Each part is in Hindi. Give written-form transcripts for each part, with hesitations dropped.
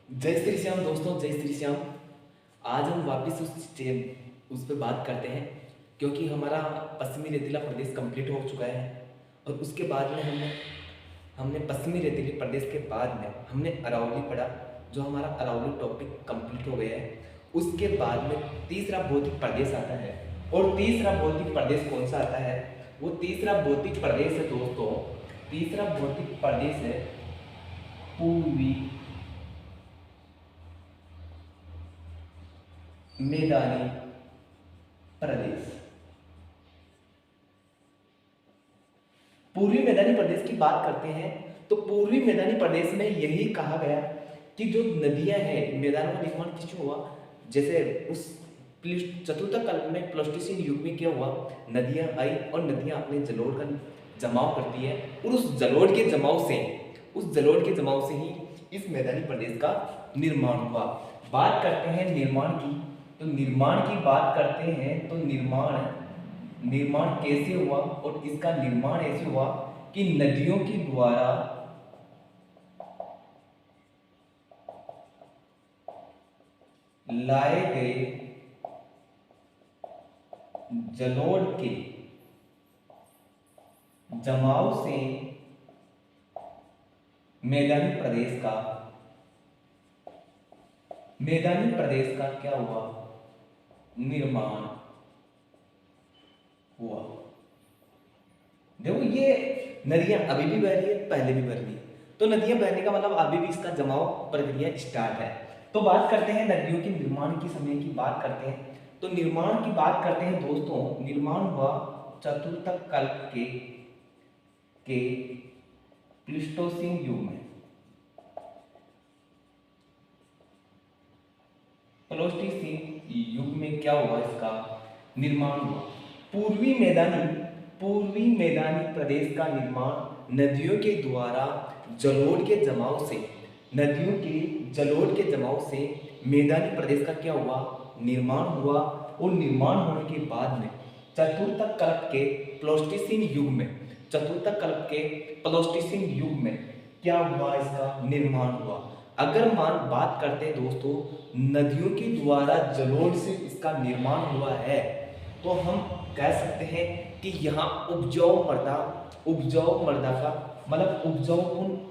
जय श्री श्याम दोस्तों, जय श्री श्याम। आज हम वापस उस पर बात करते हैं, क्योंकि हमारा पश्चिमी रेतीला प्रदेश कंप्लीट हो चुका है। और उसके बाद में हमने हमने पश्चिमी रेतीले प्रदेश के बाद में हमने अरावली पढ़ा, जो हमारा अरावली टॉपिक कंप्लीट हो गया है। उसके बाद में तीसरा भौतिक प्रदेश आता है। और तीसरा भौतिक प्रदेश कौन सा आता है? वो तीसरा भौतिक प्रदेश है दोस्तों, तीसरा भौतिक प्रदेश है पूर्वी मैदानी प्रदेश। पूर्वी मैदानी प्रदेश की बात करते हैं तो पूर्वी मैदानी प्रदेश में यही कहा गया कि जो नदियां हैं, मैदानों का निर्माण किस हुआ, जैसे उस चतुर्थ कल्प में प्लास्टिसिन युग में क्या हुआ, नदियां आई और नदियां अपने जलोढ़ का जमाव करती है। और उस जलोढ़ के जमाव से ही इस मैदानी प्रदेश का निर्माण हुआ। बात करते हैं निर्माण की, तो निर्माण की बात करते हैं तो निर्माण कैसे हुआ? और इसका निर्माण ऐसे हुआ कि नदियों के द्वारा लाए गए जलोढ़ के जमाव से मैदानी प्रदेश का क्या हुआ? निर्माण हुआ। देखो, ये नदियां अभी भी बह रही है, पहले भी बह रही है, तो नदियां बहने का मतलब अभी भी इसका जमाव प्रक्रिया स्टार्ट है। तो बात करते हैं नदियों के निर्माण की समय की बात करते हैं, तो निर्माण की बात करते हैं दोस्तों। निर्माण हुआ चतुर्थ कल्प के प्लीस्टोसीन युग में। प्लीस्टोसीन युग में क्या हुआ? इसका निर्माण हुआ। पूर्वी मैदानी प्रदेश का निर्माण नदियों के द्वारा जलोढ़ के जमाव से मैदानी प्रदेश का क्या हुआ? निर्माण हुआ। और निर्माण होने के बाद में चतुर्थ कल्प के प्लास्टिसिन युग में क्या हुआ? इसका निर्माण हुआ। अगर बात करते हैं दोस्तों, नदियों के द्वारा जलोढ़ से इसका निर्माण हुआ है, तो हम कह सकते हैं कि यहाँ उपजाऊ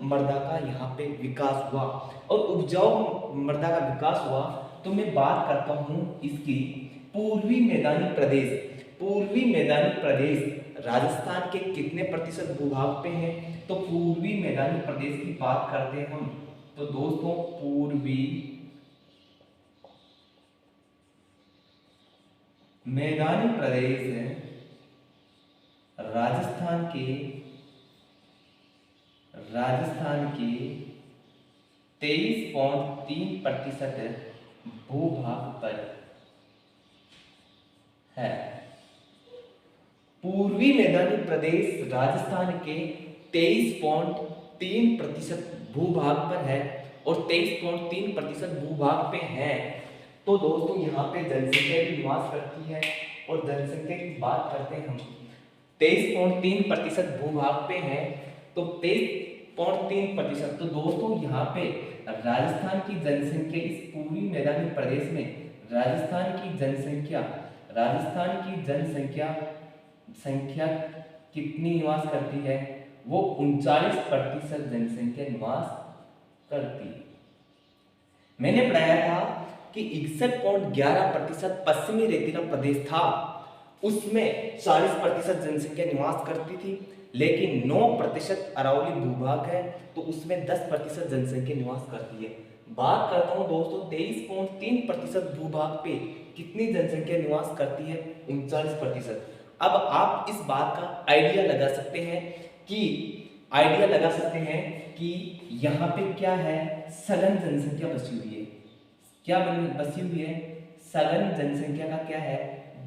मृदा का यहाँ पे विकास हुआ। और उपजाऊ मृदा का विकास हुआ तो मैं बात करता हूँ इसकी पूर्वी मैदानी प्रदेश राजस्थान के कितने प्रतिशत भूभाग पे है? तो पूर्वी मैदानी प्रदेश की बात करते हैं हम, तो दोस्तों पूर्वी मैदानी प्रदेश राजस्थान के 23.3% भूभाग पर है। पूर्वी मैदानी प्रदेश राजस्थान के 23.3% भूभाग पर है और 23.3% भूभाग पे है। तो दोस्तों यहाँ पे जनसंख्या भी निवास करती है। और जनसंख्या की बात करते हैं हम, 23.3% भूभाग पे है, तो 23.3%। तो दोस्तों यहाँ पे राजस्थान की जनसंख्या, इस पूर्वी मैदानी प्रदेश में राजस्थान की जनसंख्या कितनी निवास करती है? वो 39% जनसंख्या निवास करती है। मैंने पढ़ाया था कि 61.11% पश्चिमी रेतीला प्रदेश था, उसमें 40% जनसंख्या निवास करती थी, लेकिन 9% अरावली भूभाग है, तो उसमें 10% जनसंख्या निवास करती है। बात करता हूं दोस्तों 23.3% भूभाग पे कितनी जनसंख्या निवास करती है? 39%। अब आप इस बात का आइडिया लगा सकते हैं कि यहाँ पे क्या है? सघन जनसंख्या बसी हुई है। क्या बसी हुई है? सघन जनसंख्या का क्या है?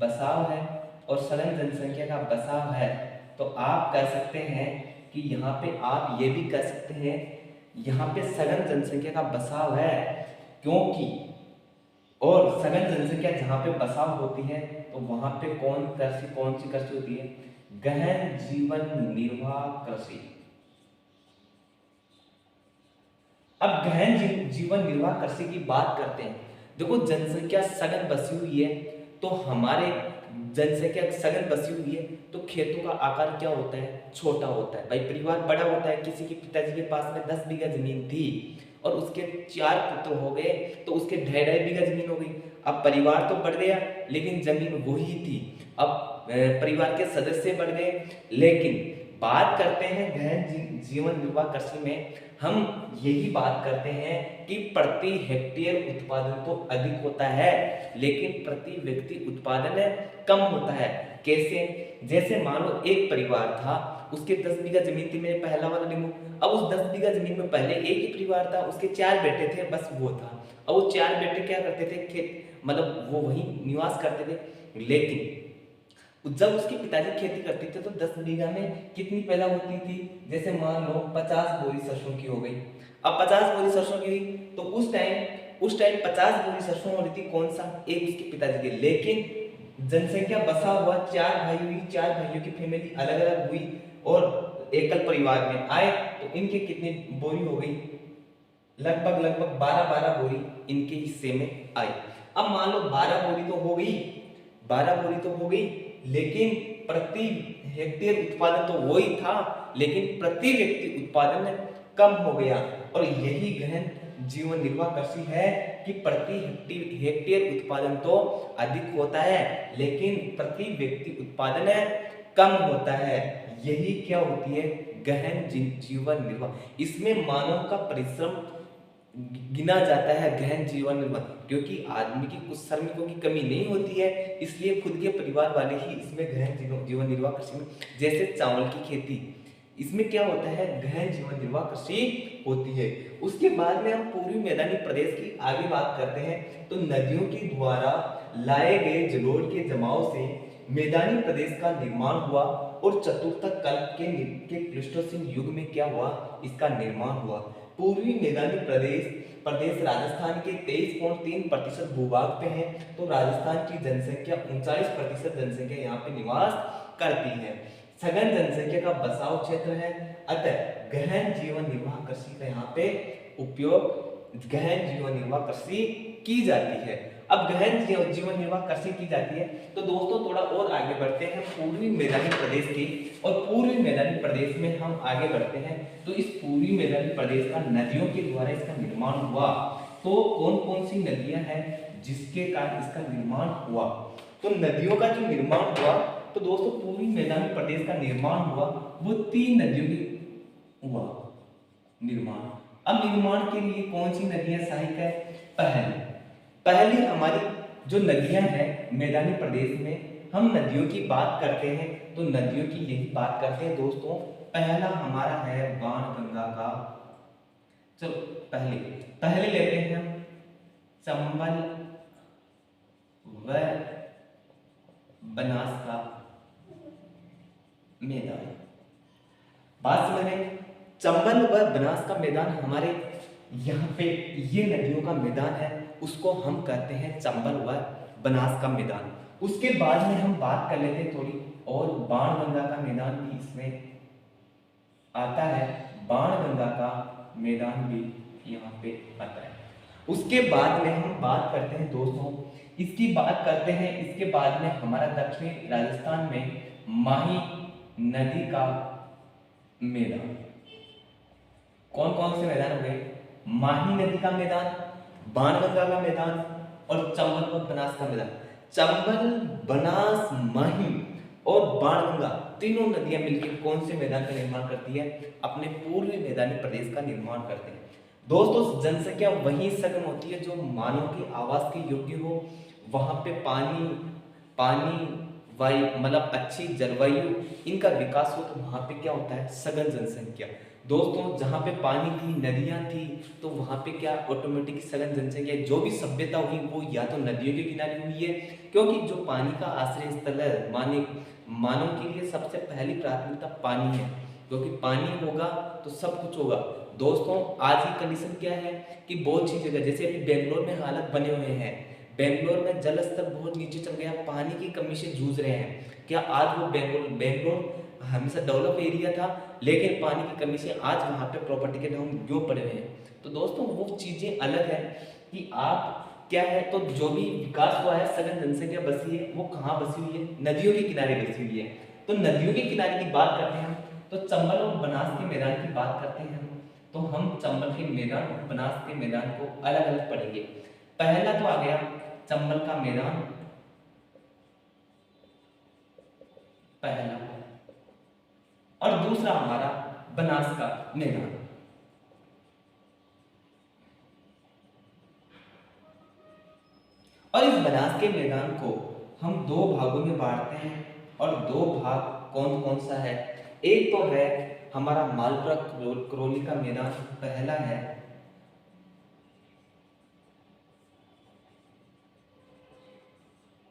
बसाव है। और सघन जनसंख्या का बसाव है, तो आप कह सकते हैं कि यहाँ पे आप ये भी कह सकते हैं यहाँ पे सघन जनसंख्या का बसाव है, क्योंकि और सघन जनसंख्या जहाँ पे बसाव होती है तो वहां पे कौन सी कृषि होती है? गहन जीवन निर्वाह कृषि। अब गहन जीवन निर्वाह कृषि की बात करते हैं। देखो जनसंख्या सघन बसी हुई है, तो हमारे जनसंख्या सघन बसी हुई है तो खेतों का आकार क्या होता है, छोटा होता है। भाई परिवार बड़ा होता है, किसी के पिताजी के पास में 10 बीघा जमीन थी और उसके 4 पुत्र हो गए तो उसके 2.5 बीघा जमीन हो गई। अब परिवार तो बढ़ गया लेकिन जमीन वही थी। अब परिवार के सदस्य बढ़ गए, लेकिन बात करते हैं गहन जीवन निर्वाह कृषि में हम यही बात करते हैं कि प्रति हेक्टेयर उत्पादन तो अधिक होता है लेकिन प्रति व्यक्ति उत्पादन कम होता है। कैसे? जैसे मान लो एक परिवार था, उसके 10 बीघा जमीन थी, मैंने पहला वाला लिखूं। अब उस 10 बीघा जमीन में पहले एक ही परिवार था, उसके 4 बेटे थे, बस वो था। अब वो 4 बेटे क्या करते थे, खेत मतलब वो वहीं निवास करते थे। लेकिन जब उसके पिताजी खेती करते थे तो 10 बीघा में कितनी पैदा होती थी, जैसे मान लो 50 बोरी सरसों की हो गई। अब 50 बोरी सरसों की हुई तो उस टाइम 50 बोरी सरसों हो रही थी, कौन सा, एक उसके पिताजी की। लेकिन जनसंख्या बसा हुआ 4 भाई हुई, 4 भाइयों की फैमिली अलग अलग हुई और एकल परिवार में आए तो इनके कितनी बोरी हो गई, लगभग 12 बोरी इनके हिस्से में आई। अब मान लो 12 बोरी तो हो गई, 12 बोरी तो हो गई, लेकिन प्रति हेक्टेयर उत्पादन तो वही था लेकिन प्रति व्यक्ति उत्पादन कम हो गया। और यही गहन जीवन निर्वाह कृषि है कि प्रति हेक्टेयर उत्पादन तो अधिक होता है लेकिन प्रति व्यक्ति उत्पादन कम होता है। यही क्या होती है, गहन जीवन निर्वाह। इसमें मानव का परिश्रम गिना जाता है गहन जीवन निर्वाह, क्योंकि आदमी की कुछ श्रमिकों की कमी नहीं होती है, इसलिए खुद के परिवार वाले ही इसमें गहन जीवन निर्वाह कृषि में, जैसे चावल की खेती, इसमें क्या होता है, गहन जीवन निर्वाह कृषि होती है। उसके बाद में हम पूर्वी मैदानी प्रदेश की आगे बात करते हैं तो नदियों के द्वारा लाए गए जलोढ़ के जमाव से मैदानी प्रदेश का निर्माण हुआ और चतुर्थ कल्प के प्लीस्टोसीन युग में क्या हुआ, इसका निर्माण हुआ। पूर्वी मैदानी प्रदेश राजस्थान के 23.3% भूभाग पे है, तो राजस्थान की जनसंख्या 39% जनसंख्या यहाँ पे निवास करती है। सघन जनसंख्या का बसाव क्षेत्र है, अतः गहन जीवन निर्वाह कृषि का यहाँ पे उपयोग गहन जीवन निर्वाह कृषि की जाती है। अब गहन जीवन निर्वाह कृषि की जाती है तो दोस्तों थोड़ा और आगे बढ़ते हैं पूर्वी मैदानी प्रदेश की, और पूर्वी मैदानी प्रदेश में हम आगे बढ़ते हैं तो इस पूर्वी मैदानी प्रदेश का नदियों के द्वारा इसका निर्माण हुआ। तो कौन कौन सी नदियां हैं जिसके कारण इसका निर्माण हुआ, तो नदियों का जो निर्माण हुआ तो दोस्तों पूर्वी मैदानी प्रदेश का निर्माण हुआ वो 3 नदियों की हुआ निर्माण। अब निर्माण के लिए कौन सी नदियां सहायक है, पहली हमारी जो नदियां हैं मैदानी प्रदेश में, हम नदियों की बात करते हैं तो नदियों की यही बात करते हैं दोस्तों। पहला हमारा है बाणगंगा का, चलो पहले लेते हैं हम चंबल व बनास का मैदान। बात समझ में, चंबल व बनास का मैदान हमारे यहाँ पे ये नदियों का मैदान है, उसको हम कहते हैं चंबल व बनास का मैदान। उसके बाद में हम बात कर लेते हैं थोड़ी और बाणगंगा का मैदान भी इसमें आता है, बाणगंगा का मैदान भी यहाँ पे आता है। उसके बाद में हम बात करते हैं दोस्तों, इसकी बात करते हैं, इसके बाद में हमारा दक्षिणी राजस्थान में माही नदी का मैदान। कौन कौन से मैदान हो गए, माही नदी का मैदान, बाणगंगा का मैदान और चंबल और बनास का मैदान। चंबल, बनास, माही और बाणगंगा तीनों नदियां मिलकर कौन से मैदान का निर्माण करती है, अपने पूर्वी मैदानी प्रदेश का निर्माण करते हैं। दोस्तों जनसंख्या वही सघन होती है जो मानव के आवास के योग्य हो, वहां पे पानी वायु मतलब अच्छी जलवायु इनका विकास हो, तो वहां पे क्या होता है, सघन जनसंख्या। दोस्तों जहाँ पे पानी थी, नदियां थी, तो वहां पे क्या ऑटोमेटिक सघन जनसंख्या, जो भी सभ्यता हुई वो या तो नदियों के किनारे हुई है, क्योंकि जो पानी का आश्रय स्थल है मानव के लिए सबसे पहली प्राथमिकता पानी है, क्योंकि पानी होगा तो सब कुछ होगा। दोस्तों आज की कंडीशन क्या है कि बहुत सी जगह, जैसे अभी बेंगलोर में हालत बने हुए हैं, बेंगलोर में जल स्तर बहुत नीचे चल गया, पानी की कमी से जूझ रहे हैं। क्या आज वो बेंगलोर हमेशा डेवलप एरिया था, लेकिन पानी की कमी से आज वहाँ पे प्रॉपर्टी के डाउन क्यों पड़े हुए हैं। तो दोस्तों वो चीज़ें अलग है कि आप क्या है, तो जो भी विकास हुआ है, सघन जनसंख्या बसी है, वो कहाँ बसी हुई है, नदियों के किनारे बसी हुई है। तो नदियों के किनारे की बात करते हैं हम, तो चंबल और बनास के मैदान की बात करते हैं हम, तो हम चंबल के मैदान और बनास के मैदान को अलग अलग पढ़ेंगे। पहला तो आ गया चंबल का मैदान, पहला, और दूसरा हमारा बनास का मैदान। और इस बनास के मैदान को हम दो भागों में बांटते हैं, और दो भाग कौन कौन सा है। एक तो है हमारा मालपुरा करौली का मैदान, पहला है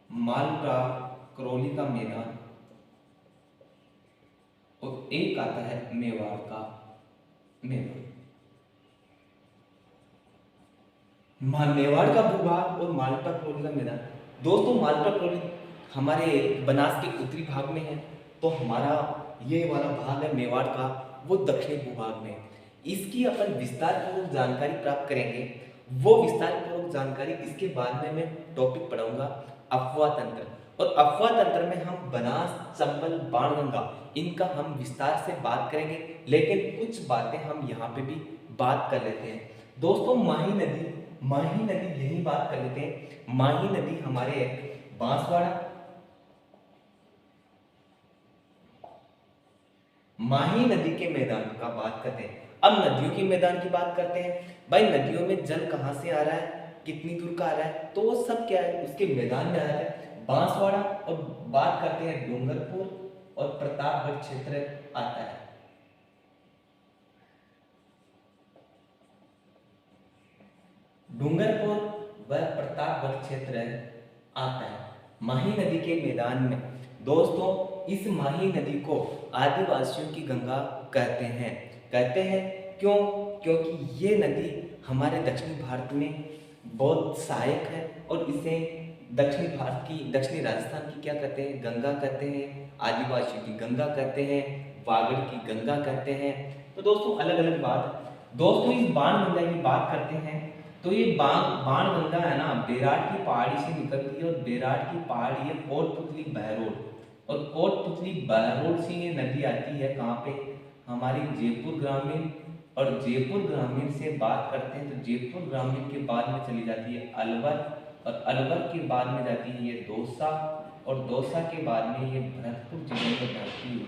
मालपुरा करौली का मैदान, और एक आता है मेवाड़ का मैदान। मेवाड़ का भूभाग और मालपुरा करौली का मैदान। दोस्तों मालपुरा करौली हमारे बनास के उत्तरी भाग में है, तो हमारा ये वाला भाग है मेवाड़ का, वो दक्षिणी भूभाग में। इसकी अपन विस्तार पूर्वक जानकारी प्राप्त करेंगे। वो विस्तार पूर्वक जानकारी इसके बाद में मैं टॉपिक पढ़ाऊंगा अफवाह तंत्र, और अफवाह तंत्र में हम बनास, चंबल, बाणगंगा इनका हम विस्तार से बात करेंगे, लेकिन कुछ बातें हम यहाँ पे भी बात कर लेते हैं। दोस्तों माही नदी यही बात कर लेते हैं। माही नदी हमारे बांसवाड़ा, माही नदी के मैदान का बात करते हैं। अब नदियों के मैदान की बात करते हैं। भाई नदियों में जल कहाँ से आ रहा है, कितनी दूर का आ रहा है, तो वो सब क्या है, उसके मैदान में आ रहा है बांसवाड़ा। और बात करते हैं डूंगरपुर और प्रतापगढ़ क्षेत्र आता है। डूंगरपुर व प्रतापगढ़ क्षेत्र आता है माही नदी के मैदान में। दोस्तों इस माही नदी को आदिवासियों की गंगा कहते हैं क्यों? क्योंकि ये नदी हमारे दक्षिणी भारत में बहुत सहायक है, और इसे दक्षिणी भारत की, दक्षिणी राजस्थान की क्या कहते हैं, गंगा कहते हैं, आदिवासियों की गंगा कहते हैं, वागड़ की गंगा कहते हैं। तो दोस्तों अलग अलग बात। दोस्तों इस बाण गंगा की बात करते हैं, तो ये बाण गंगा है ना, बेराट की पहाड़ी से निकलती है, और बेराट की पहाड़ी है कोटपुतली बहरोड, और कोटपुतली बहरोड से ये नदी आती है कहाँ पे, हमारी जयपुर ग्रामीण। और जयपुर ग्रामीण से बात करते हैं, तो जयपुर ग्रामीण के बाद में चली जाती है अलवर, और अलवर के बाद में जाती है ये दौसा, और दौसा के बाद में ये भरतपुर जिले में बहती हुई,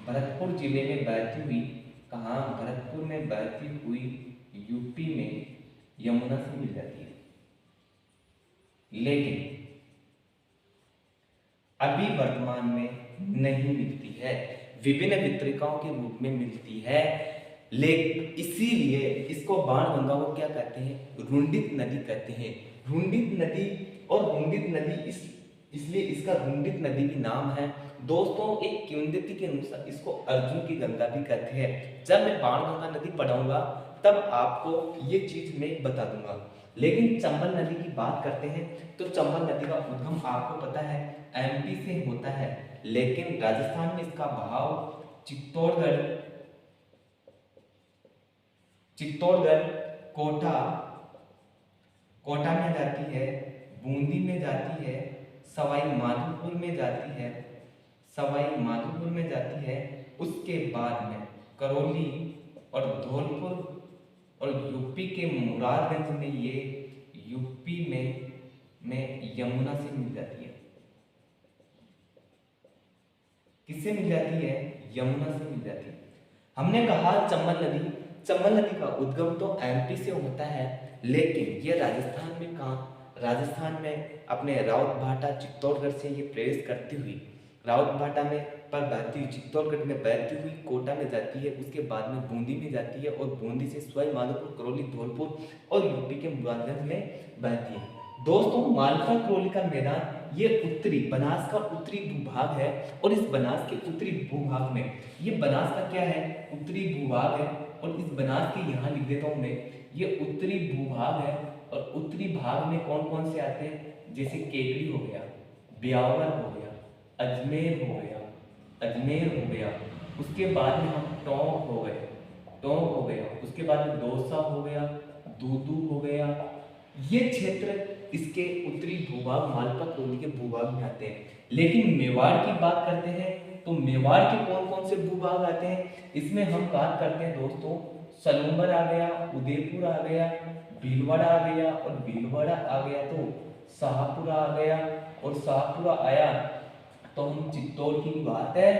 भरतपुर जिले में बहती हुई, कहाँ, भरतपुर में बहती हुई यूपी में यमुना से मिल जाती है। लेकिन अभी वर्तमान में नहीं मिलती है, विभिन्न वितरिकाओं के रूप में मिलती है। लेकिन इसीलिए इसको बाणगंगा को क्या कहते हैं, रुंडित नदी कहते हैं। रुंडित नदी, और रुंडित नदी इसलिए इसका रुंडित नदी भी नाम है। दोस्तों एक किंवदंती के अनुसार इसको अर्जुन की गंगा भी कहते हैं। जब मैं बाणगंगा नदी पढ़ाऊंगा तब आपको ये चीज मैं बता दूंगा। लेकिन चंबल नदी की बात करते हैं, तो चंबल नदी का उद्गम आपको पता है एमपी से होता है, लेकिन राजस्थान में इसका बहाव चित्तौड़गढ़, कोटा में जाती है, बूंदी में जाती है, सवाई माधोपुर में जाती है, उसके बाद में करौली और धौलपुर, और यूपी के मुरारगंज में ये यूपी में यमुना से मिल जाती है। किससे मिल जाती है, यमुना से मिल जाती है। हमने कहा चंबल नदी का उद्गम तो एमपी से होता है, लेकिन ये राजस्थान में कहाँ, राजस्थान में अपने राउत भाटा चित्तौड़गढ़ से ये प्रवेश करती हुई राउत भाटा में पर बहती हुई, चित्तौड़गढ़ में बहती हुई कोटा में जाती है, उसके बाद में बूंदी में जाती है, और बूंदी से सवाई माधोपुर, करौली, धौलपुर और यूपी के मुरारगंज में बहती है। दोस्तों मालपुरा करौली का मैदान ये उत्तरी बनास का उत्तरी भूभाग है, और इस बनास के उत्तरी भूभाग में, ये बनास का क्या है, उत्तरी भूभाग है, और इस बनास के यहाँ लिख देता हूँ मैं, ये उत्तरी भूभाग है। और उत्तरी भाग में कौन कौन से आते हैं, जैसे केकड़ी हो गया, ब्यावर हो गया, अजमेर हो गया, अजमेर हो गया, उसके बाद में हम टोंक हो गए, टोंक हो गया, उसके बाद में दौसा हो गया, दूदू हो गया। ये क्षेत्र इसके उत्तरी भूभाग मालवा करौली के भूभाग में आते हैं। लेकिन मेवाड़ की बात करते हैं तो मेवाड़ के कौन कौन से भूभाग आते हैं, इसमें हम बात करते हैं दोस्तों, सलूम्बर आ गया, उदयपुर आ गया, भीलवाड़ा आ गया, और भीलवाड़ा आ गया तो शाहपुरा आ गया, और शाहपुरा आया तो हम चित्तौड़ की भी बात है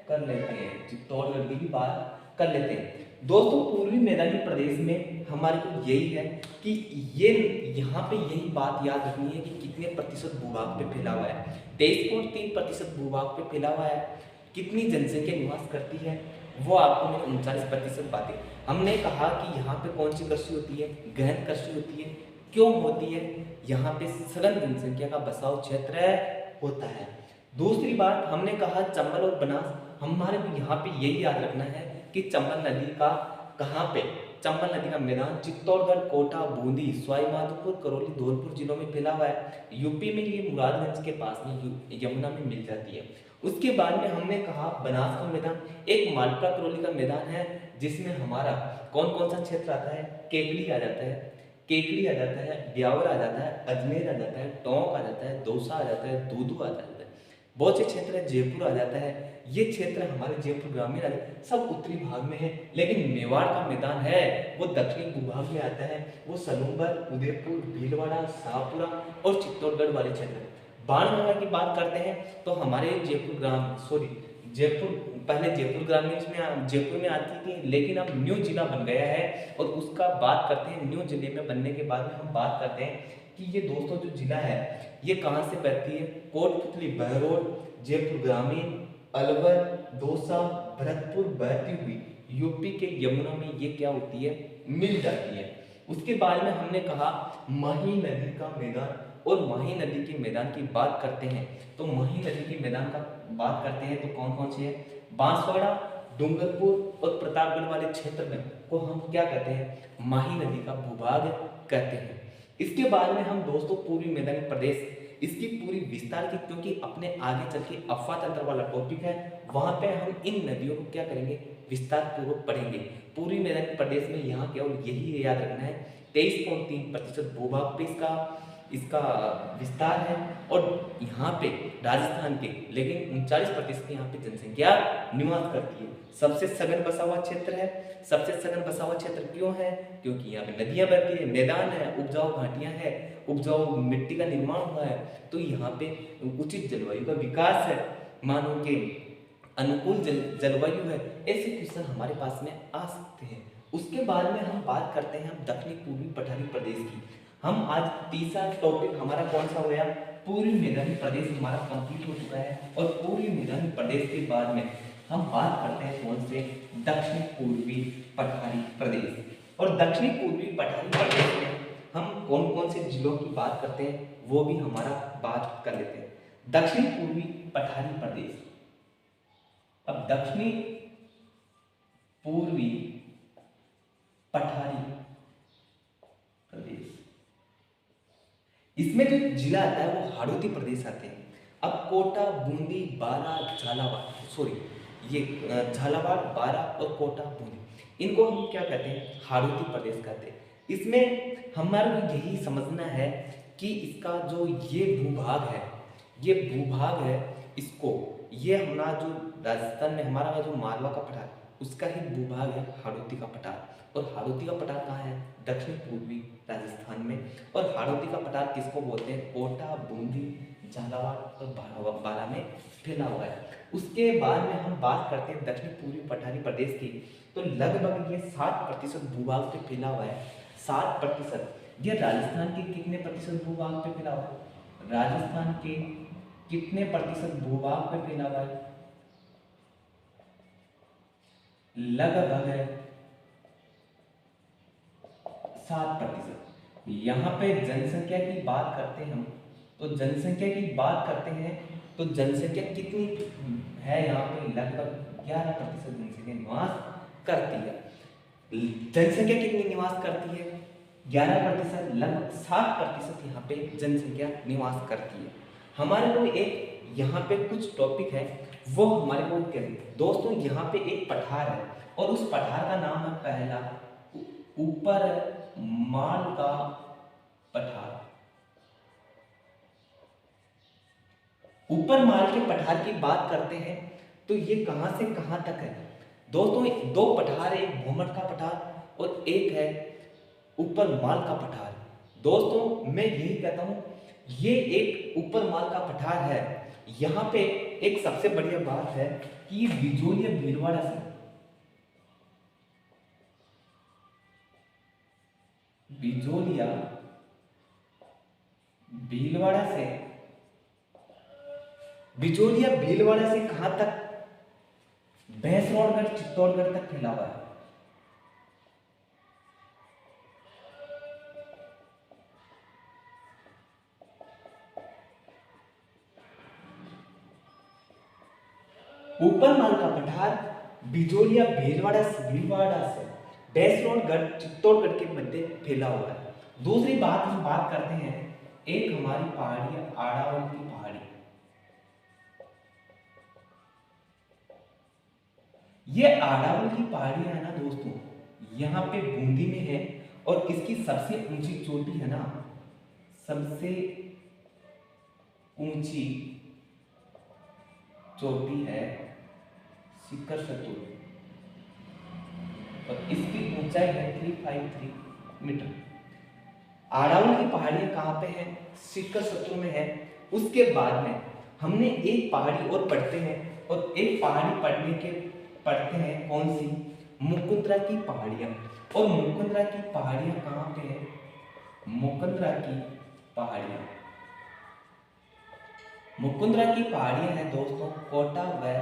कर लेते हैं, चित्तौड़गढ़ की भी बात कर लेते हैं। दोस्तों पूर्वी मैदानी प्रदेश में हमारे को यही है कि ये यहाँ पे यही बात याद रखनी है कि कितने प्रतिशत भूभाग पे फैला हुआ है, 23.3% भूभाग पे फैला हुआ है। कितनी जनसंख्या निवास करती है वो आपको मैंने 39% बातें। हमने कहा कि यहाँ पे कौन सी कृषि होती है, गहन कृषि होती है। क्यों होती है, यहाँ पे सघन जनसंख्या का बसाव क्षेत्र होता है। दूसरी बात हमने कहा चंबल और बनास, हमारे को यहाँ पे यही याद रखना है कि चंबल नदी का कहाँ पे, चंबल नदी का मैदान चित्तौड़गढ़, कोटा, बूंदी, सवाई माधोपुर, करौली, धौलपुर जिलों में फैला हुआ है। यूपी में ये मुरादगंज के पास में यमुना में मिल जाती है। उसके बाद में हमने कहा बनास का मैदान, एक मालवा करौली का मैदान है जिसमें हमारा कौन कौन सा क्षेत्र आता है, केकड़ी आ जाता है, केकड़ी आ जाता है, ब्यावर आ जाता है, अजमेर आ जाता है, टोंक आ जाता है, दौसा आ जाता है, दूदू आ जाता है, बहुत से क्षेत्र है, जयपुर आ जाता है। ये क्षेत्र हमारे जयपुर ग्रामीण सब उत्तरी भाग में है। लेकिन मेवाड़ का मैदान है वो दक्षिणी भूभाग में आता है, वो सलूम्बर, उदयपुर, भीलवाड़ा, शाहपुरा और चित्तौड़गढ़ वाले क्षेत्र। बाणगंगा की बात करते हैं तो हमारे जयपुर पहले जयपुर ग्रामीण में जयपुर में आती थी, लेकिन अब न्यू जिला बन गया है। और उसका बात करते हैं, न्यू जिले में बनने के बाद में हम बात करते हैं कि ये दोस्तों जो जिला है ये कहाँ से बहती है, कोटपुतली, बहरोड, जयपुर ग्रामीण, अलवर, दौसा, भरतपुर बहती हुई यूपी के यमुना में ये क्या होती है, मिल जाती है। उसके बाद में हमने कहा माही नदी का मैदान, और माही नदी के मैदान की बात करते हैं तो माही नदी के मैदान का बात करते हैं तो कौन कौन से है, बांसवाड़ा, डूंगरपुर और प्रतापगढ़ वाले क्षेत्र में को हम क्या कहते हैं, माही नदी का भूभाग कहते हैं। इसके बाद में हम दोस्तों पूर्वी मैदानी प्रदेश, इसकी पूरी विस्तार की, क्योंकि अपने आगे चल के अफवाह तंत्र वाला टॉपिक है, वहां पे हम इन नदियों को क्या करेंगे, विस्तार पूर्वक पढ़ेंगे। पूर्वी मैदानी प्रदेश में यहाँ केवल यही याद रखना है 23.3% भूभाग पे इसका विस्तार है। और यहाँ पे राजस्थान के लेकिन 39% यहाँ पे जनसंख्या निवास करती है। सबसे सघन बसा हुआ क्षेत्र है। सबसे सघन बसा हुआ क्षेत्र क्यों है, क्योंकि यहाँ पे नदियां बहती है, मैदान है, उपजाऊ घाटियां है, उपजाऊ मिट्टी का निर्माण हुआ है, तो यहाँ पे उचित जलवायु का विकास है, मानो के अनुकूल जलवायु है। ऐसे क्वेश्चन हमारे पास में आ सकते हैं। उसके बाद में हम बात करते हैं हम दक्षिणी पूर्वी पठारी प्रदेश की। हम आज तीसरा टॉपिक हमारा कौन सा हो गया, पूर्वी मैदानी प्रदेश हमारा कंप्लीट हो चुका है। और पूर्वी मैदानी प्रदेश के बाद में हम बात करते हैं कौन से, दक्षिणी पूर्वी पठारी प्रदेश। और दक्षिणी पूर्वी पठारी प्रदेश में हम कौन कौन से जिलों की बात करते हैं वो भी हमारा बात कर लेते हैं। दक्षिणी पूर्वी पठारी प्रदेश, अब दक्षिणी पूर्वी पठारी प्रदेश, इसमें जो जिला आता है वो हाड़ौती प्रदेश आते हैं। अब कोटा, बूंदी, बारा, झालावाड़, बारा और कोटा, बूंदी, इनको हम क्या कहते हैं, हाड़ौती प्रदेश कहते हैं। इसमें हमारे को यही समझना है कि इसका जो ये भूभाग है इसको, ये हमारा जो राजस्थान में हमारा जो मालवा का पठार उसका ही भूभाग है हाड़ौती का पठार। और हाड़ौती का पठार कहाँ है, दक्षिण पूर्वी राजस्थान में। और हाड़ौती का पठार किसको बोलते हैं, कोटा, बूंदी, झालावाड़ और बारा में फैला हुआ है। उसके बाद में हम बात करते हैं दक्षिण पूर्वी पठारी प्रदेश की, तो लगभग ये 60% भूभाग पे फैला हुआ है। 60%। ये राजस्थान के कितने प्रतिशत भूभाग पे फैला हुआ है, राजस्थान के कितने प्रतिशत भूभाग पे फैला हुआ है, लगभग 60%। यहाँ पे जनसंख्या की बात करते हैं हम, तो जनसंख्या की बात करते हैं तो जनसंख्या कितनी है, यहाँ पे लगभग 11% जनसंख्या निवास करती है। जनसंख्या कितनी निवास करती है, 11%, लगभग 60% यहाँ पे जनसंख्या निवास करती है। हमारे को एक यहाँ पे कुछ टॉपिक है वो हमारे को करें। दोस्तों यहाँ पे एक पठार है और उस पठार का नाम है पहला ऊपर माल का पठार। ऊपर माल के पठार की बात करते हैं तो ये कहां से कहां तक है दोस्तों? दो पठार है, एक भूमट का पठार और एक है ऊपर माल का पठार। दोस्तों मैं यही कहता हूं ये एक ऊपर माल का पठार है। यहाँ पे एक सबसे बढ़िया बात है कि ये बिजोलिया भीलवाड़ा से बिजोलिया भीलवाड़ा से बिजोलिया भीलवाड़ा से कहां तक? भैंसवाड़गढ़ चित्तौड़गढ़ तक फैला हुआ है। ऊपर माल का पठार बिजोलिया भीलवाड़ा से भैंसवाड़गढ़ चित्तौड़गढ़ के मध्य फैला हुआ है। दूसरी बात हम बात करते हैं, एक हमारी पहाड़ी है आड़ावल की पहाड़ी। ये आड़ावल की पहाड़ी है ना दोस्तों, यहाँ पे बूंदी में है और इसकी सबसे ऊंची चोटी है ना, सबसे ऊंची चोटी है शिखर सतुर और इसकी ऊंचाई है 353 मीटर। आड़ावल की पहाड़ियां कहाँ पे है? शिखर सतुर में है। उसके बाद में हमने एक पहाड़ी और पढ़ते हैं और एक पहाड़ी पढ़ते हैं कौन सी? मुकुंदरा की पहाड़ियां। और मुकुंदरा की पहाड़ियां कहाँ पे है? मुकुंदरा की पहाड़ियां मुकुंदरा की पहाड़ियां हैं दोस्तों कोटा व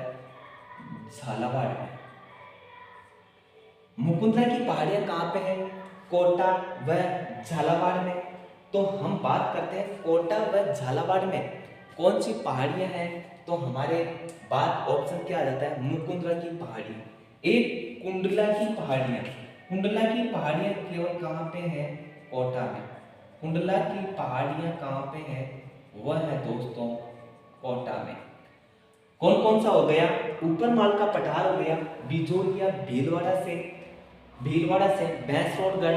झालावाड़ में। मुकुंदरा की पहाड़ियां कहाँ पे है? कोटा व झालावाड़ में। तो हम बात करते हैं कोटा व झालावाड़ में कौन सी पहाड़ियां हैं, तो हमारे बात ऑप्शन क्या आ जाता है? मुकुंदरा की पहाड़ियां। एक कुंडला की पहाड़ियां। कुंडला की पहाड़ियां केवल कहाँ पे है? कोटा में। कुंडला की पहाड़ियां कहाँ पे है? वह है दोस्तों कोटा में। कौन कौन सा हो गया? ऊपर माल का पठार हो गया बिजोलिया भीलवाड़ा से भैंसवाड़गढ़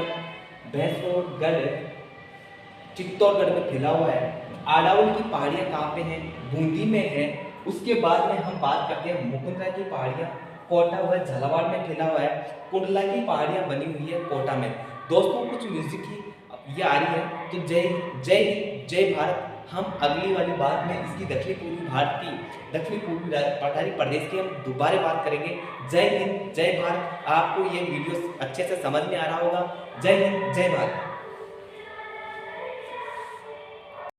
चित्तौड़गढ़ में फैला हुआ है। आड़ावल की पहाड़ियां कहाँ पे हैं? बूंदी में है। उसके बाद में हम बात करते हैं मुकुंदरा की पहाड़ियां कोटा व झालावाड़ में फैला हुआ है। कुंडला की पहाड़ियां बनी हुई है कोटा में। दोस्तों कुछ म्यूजिक की ये आ रही है, तो जय हिंद जय भारत। हम अगली वाली बात में इसकी दक्षिण पूर्वी पठारी प्रदेश की हम दोबारा बात करेंगे। जय हिंद जय भारत। आपको ये वीडियो अच्छे से समझ में आ रहा होगा। जय हिंद जय भारत।